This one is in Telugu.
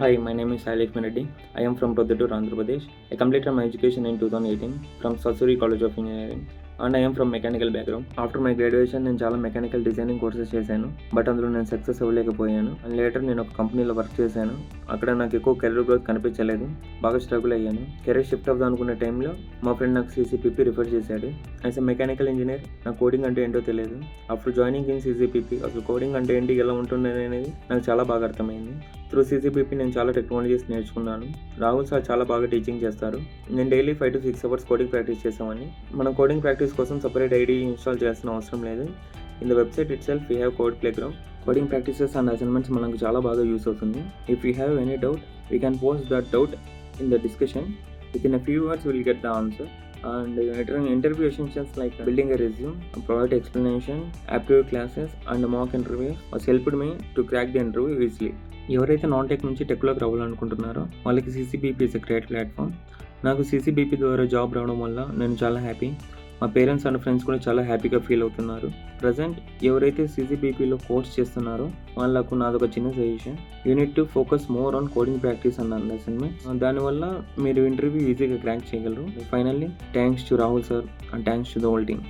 Hi, my name is Sailesh Reddy. I am from Prodhutur, Andhra Pradesh. I completed my education in 2018 from Sasuri College of Engineering and I am from mechanical background. After my graduation నేను చాలా మెకానికల్ డిజైనింగ్ కోర్సెస్ చేశాను, బట్ అందులో నేను సక్సెస్ అవ్వలేకపోయాను. అండ్ లేటర్ నేను ఒక కంపెనీలో వర్క్ చేశాను. అక్కడ నాకు ఎక్కువ కెరీర్ గ్రోత్ కనిపించలేదు, బాగా స్ట్రగుల్ అయ్యాను. కెరీర్ షిఫ్ట్ అవుదాం అనుకునే టైంలో మా ఫ్రెండ్ నాకు CCPP రిఫర్ చేశాడు. యాజ్ ఎ మెకానికల్ ఇంజనీర్ నాకు కోడింగ్ అంటే ఏంటో తెలియదు. ఆఫ్టర్ జాయినింగ్ ఇన్ CCPP అసలు కోడింగ్ అంటే ఏంటి, ఎలా ఉంటుంది అనేది నాకు చాలా బాగా అర్థమైంది. త్రూ CCPP నేను చాలా టెక్నాలజీస్ నేర్చుకున్నాను. రాహుల్ సార్ చాలా బాగా టీచింగ్ చేస్తారు. నేను daily 5 to 6 hours coding practice చేసామని. మనం కోడింగ్ ప్రాక్టీస్ కోసం సపరేట్ ఐడి ఇన్స్టాల్ చేయాల్సిన అవసరం లేదు. In the website it self we have code play ground. Coding practices and assignments మనకు చాలా బాగా యూస్ అవుతుంది. If you have any doubt we can post that doubt in the discussion. With in a few words we will get the answer. And interview essentials like building a resume, product explanation, aptitude classes and mock interviews has helped me to crack the interview easily. ఎవరైతే నాన్ టెక్ నుంచి టెక్లోకి రావాలనుకుంటున్నారో వాళ్ళకి CCPP is a great platform. నాకు CCPP ద్వారా జాబ్ రావడం వల్ల నేను చాలా హ్యాపీ. మా పేరెంట్స్ అండ్ ఫ్రెండ్స్ కూడా చాలా హ్యాపీగా ఫీల్ అవుతున్నారు. ప్రజెంట్ ఎవరైతే CCPPలో కోర్స్ చేస్తున్నారో వాళ్ళకు నాదొక చిన్న suggestion, you need to focus more on coding practice and assignments. దానివల్ల మీరు ఇంటర్వ్యూ ఈజీగా క్రాక్ చేయగలరు. Finally thanks to Rahul sir and thanks to the whole team.